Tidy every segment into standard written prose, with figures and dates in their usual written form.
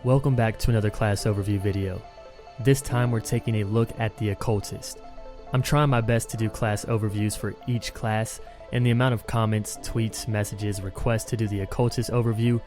Welcome back to another class overview video. This time we're taking a look at the Occultist. I'm trying my best to do class overviews for each class, and the amount of comments, tweets, messages, requests to do the Occultist overview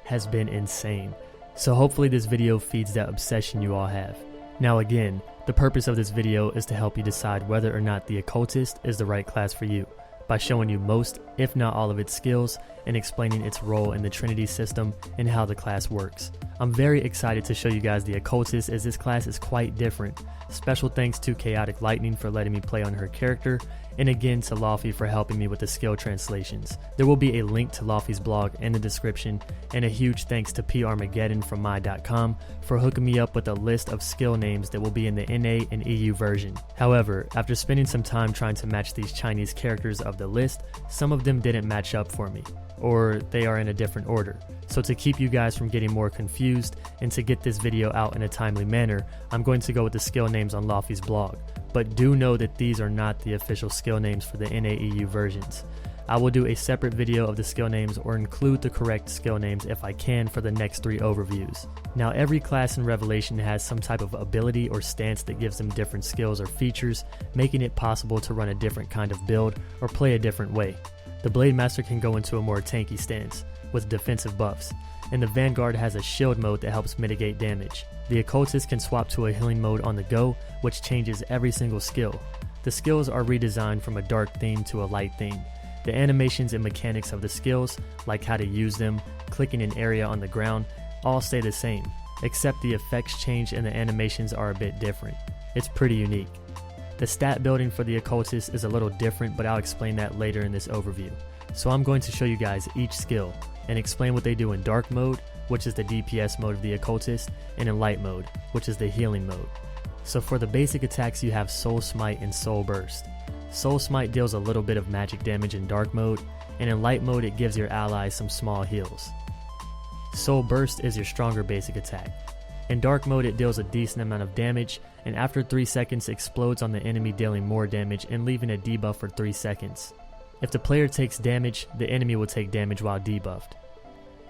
has been insane. So hopefully this video feeds that obsession you all have. Now again, the purpose of this video is to help you decide whether or not the Occultist is the right class for you, by showing you most, if not all of its skills, and explaining its role in the Trinity system and how the class works. I'm very excited to show you guys the Occultist, as this class is quite different. Special thanks to Chaotic Lightning for letting me play on her character, and again to Lofty for helping me with the skill translations. There will be a link to Lofty's blog in the description, and a huge thanks to Armageddon from my.com for hooking me up with a list of skill names that will be in the NA and EU version. However, after spending some time trying to match these Chinese characters of the list, some of them didn't match up for me, or they are in a different order. So to keep you guys from getting more confused and to get this video out in a timely manner, I'm going to go with the skill names on Lofty's blog. But do know that these are not the official skill names for the NAEU versions. I will do a separate video of the skill names or include the correct skill names if I can for the next 3 overviews. Now every class in Revelation has some type of ability or stance that gives them different skills or features, making it possible to run a different kind of build or play a different way. The Blade Master can go into a more tanky stance, with defensive buffs, and the Vanguard has a shield mode that helps mitigate damage. The Occultist can swap to a healing mode on the go, which changes every single skill. The skills are redesigned from a dark theme to a light theme. The animations and mechanics of the skills, like how to use them, clicking an area on the ground, all stay the same, except the effects change and the animations are a bit different. It's pretty unique. The stat building for the Occultist is a little different, but I'll explain that later in this overview. So I'm going to show you guys each skill and explain what they do in dark mode, which is the DPS mode of the Occultist, and in light mode, which is the healing mode. So for the basic attacks you have Soul Smite and Soul Burst. Soul Smite deals a little bit of magic damage in dark mode, and in light mode it gives your allies some small heals. Soul Burst is your stronger basic attack. In dark mode it deals a decent amount of damage, and after 3 seconds explodes on the enemy, dealing more damage and leaving a debuff for 3 seconds. If the player takes damage, the enemy will take damage while debuffed.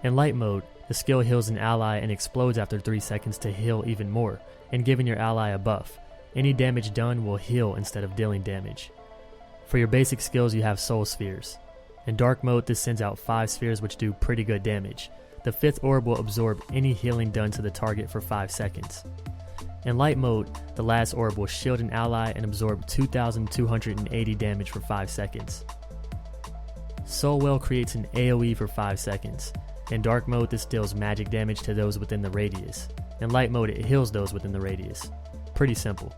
In light mode, the skill heals an ally and explodes after 3 seconds to heal even more, and giving your ally a buff. Any damage done will heal instead of dealing damage. For your basic skills you have Soul Spheres. In dark mode this sends out 5 spheres which do pretty good damage. The 5th orb will absorb any healing done to the target for 5 seconds. In light mode, the last orb will shield an ally and absorb 2,280 damage for 5 seconds. Soul Well creates an AoE for 5 seconds. In dark mode this deals magic damage to those within the radius. In light mode it heals those within the radius. Pretty simple.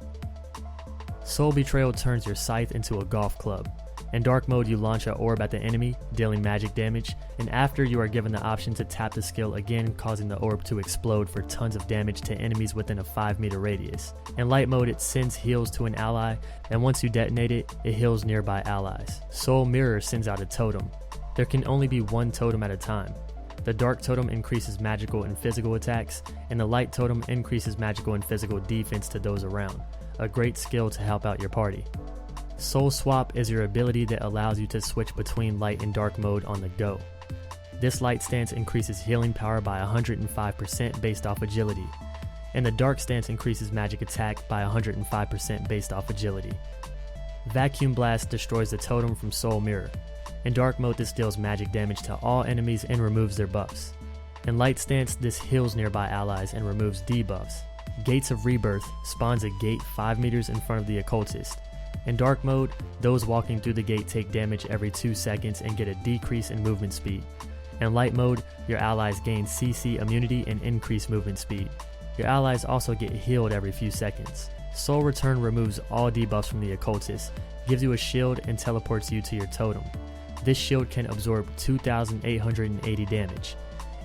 Soul Betrayal turns your scythe into a golf club. In dark mode you launch an orb at the enemy, dealing magic damage, and after you are given the option to tap the skill again, causing the orb to explode for tons of damage to enemies within a 5-meter radius. In light mode it sends heals to an ally, and once you detonate it, it heals nearby allies. Soul Mirror sends out a totem. There can only be 1 totem at a time. The dark totem increases magical and physical attacks, and the light totem increases magical and physical defense to those around. A great skill to help out your party. Soul Swap is your ability that allows you to switch between light and dark mode on the go. This light stance increases healing power by 105% based off agility, and the dark stance increases magic attack by 105% based off agility. Vacuum Blast destroys the totem from Soul Mirror. In dark mode this deals magic damage to all enemies and removes their buffs. In light stance this heals nearby allies and removes debuffs. Gates of Rebirth spawns a gate 5 meters in front of the Occultist. In dark mode, those walking through the gate take damage every 2 seconds and get a decrease in movement speed. In light mode, your allies gain CC immunity and increase movement speed. Your allies also get healed every few seconds. Soul Return removes all debuffs from the Occultist, gives you a shield and teleports you to your totem. This shield can absorb 2,880 damage.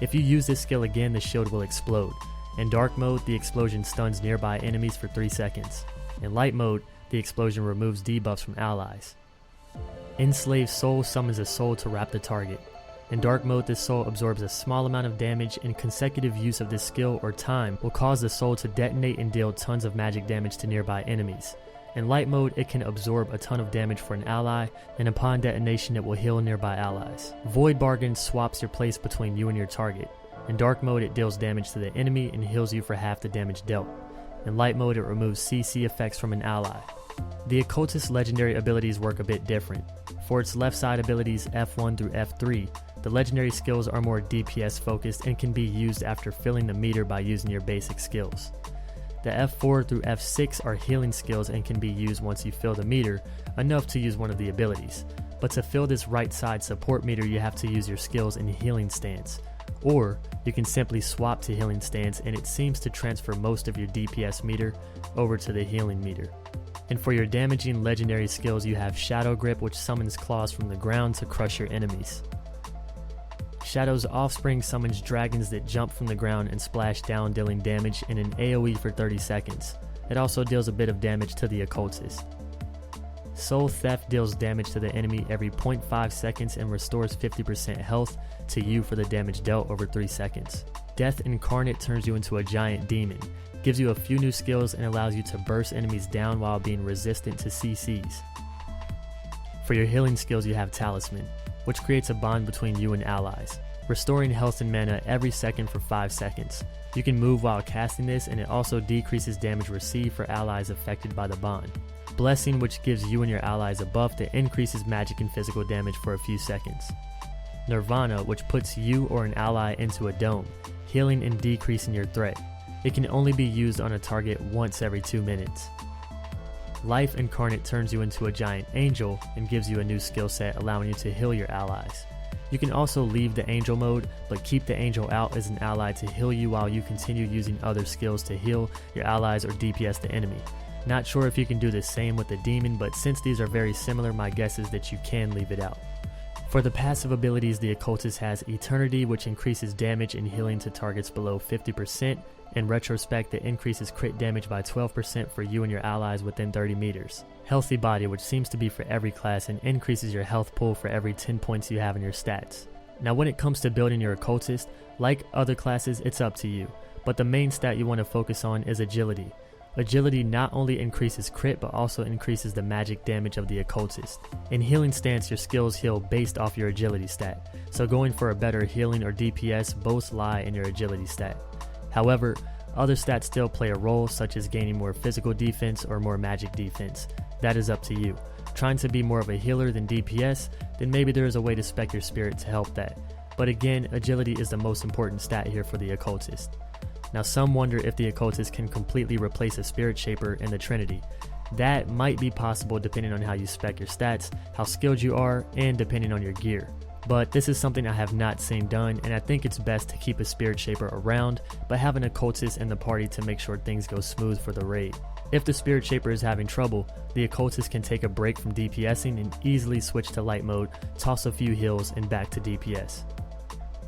If you use this skill again, the shield will explode. In dark mode, the explosion stuns nearby enemies for 3 seconds. In light mode, the explosion removes debuffs from allies. Enslaved Soul summons a soul to wrap the target. In dark mode this soul absorbs a small amount of damage, and consecutive use of this skill or time will cause the soul to detonate and deal tons of magic damage to nearby enemies. In light mode it can absorb a ton of damage for an ally, and upon detonation it will heal nearby allies. Void Bargain swaps your place between you and your target. In dark mode, it deals damage to the enemy and heals you for half the damage dealt. In light mode, it removes CC effects from an ally. The Occultist legendary abilities work a bit different. For its left side abilities F1 through F3, the legendary skills are more DPS focused and can be used after filling the meter by using your basic skills. The F4 through F6 are healing skills and can be used once you fill the meter, enough to use one of the abilities. But to fill this right side support meter, you have to use your skills in healing stance. Or you can simply swap to healing stance and it seems to transfer most of your DPS meter over to the healing meter. And for your damaging legendary skills, you have Shadow Grip, which summons claws from the ground to crush your enemies. Shadow's Offspring summons dragons that jump from the ground and splash down, dealing damage in an AoE for 30 seconds. It also deals a bit of damage to the Occultist. Soul Theft deals damage to the enemy every 0.5 seconds and restores 50% health to you for the damage dealt over 3 seconds. Death Incarnate turns you into a giant demon, gives you a few new skills and allows you to burst enemies down while being resistant to CCs. For your healing skills, you have Talisman, which creates a bond between you and allies, restoring health and mana every second for 5 seconds. You can move while casting this, and it also decreases damage received for allies affected by the bond. Blessing, which gives you and your allies a buff that increases magic and physical damage for a few seconds. Nirvana, which puts you or an ally into a dome, healing and decreasing your threat. It can only be used on a target once every 2 minutes. Life Incarnate turns you into a giant angel and gives you a new skill set, allowing you to heal your allies. You can also leave the angel mode, but keep the angel out as an ally to heal you while you continue using other skills to heal your allies or DPS the enemy. Not sure if you can do the same with the demon, but since these are very similar, my guess is that you can leave it out. For the passive abilities, the Occultist has Eternity, which increases damage and healing to targets below 50%. In retrospect, it increases crit damage by 12% for you and your allies within 30 meters. Healthy Body, which seems to be for every class and increases your health pool for every 10 points you have in your stats. Now when it comes to building your Occultist, like other classes, it's up to you, but the main stat you want to focus on is Agility. Agility not only increases crit, but also increases the magic damage of the Occultist. In healing stance, your skills heal based off your agility stat, so going for a better healing or DPS both lie in your agility stat. However, other stats still play a role, such as gaining more physical defense or more magic defense. That is up to you. Trying to be more of a healer than DPS, then maybe there is a way to spec your spirit to help that. But again, agility is the most important stat here for the Occultist. Now some wonder if the Occultist can completely replace a Spirit Shaper in the Trinity. That might be possible depending on how you spec your stats, how skilled you are, and depending on your gear. But this is something I have not seen done, and I think it's best to keep a Spirit Shaper around, but have an Occultist in the party to make sure things go smooth for the raid. If the Spirit Shaper is having trouble, the Occultist can take a break from DPSing and easily switch to light mode, toss a few heals, and back to DPS.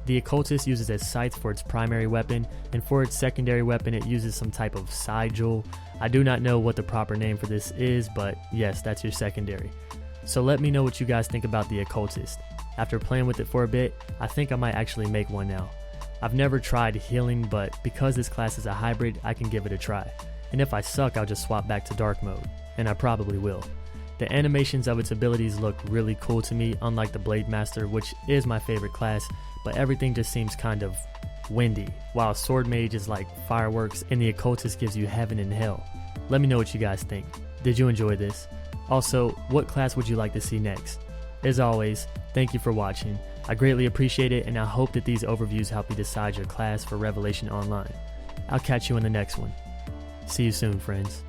The Occultist uses a scythe for its primary weapon, and for its secondary weapon it uses some type of sigil. I do not know what the proper name for this is, but yes, that's your secondary. So let me know what you guys think about the Occultist. After playing with it for a bit, I think I might actually make one now. I've never tried healing, but because this class is a hybrid, I can give it a try. And if I suck, I'll just swap back to dark mode, and I probably will. The animations of its abilities look really cool to me, unlike the Blade Master, which is my favorite class, but everything just seems kind of windy, while Sword Mage is like fireworks and the Occultist gives you heaven and hell. Let me know what you guys think. Did you enjoy this? Also, what class would you like to see next? As always, thank you for watching. I greatly appreciate it, and I hope that these overviews help you decide your class for Revelation Online. I'll catch you in the next one. See you soon, friends.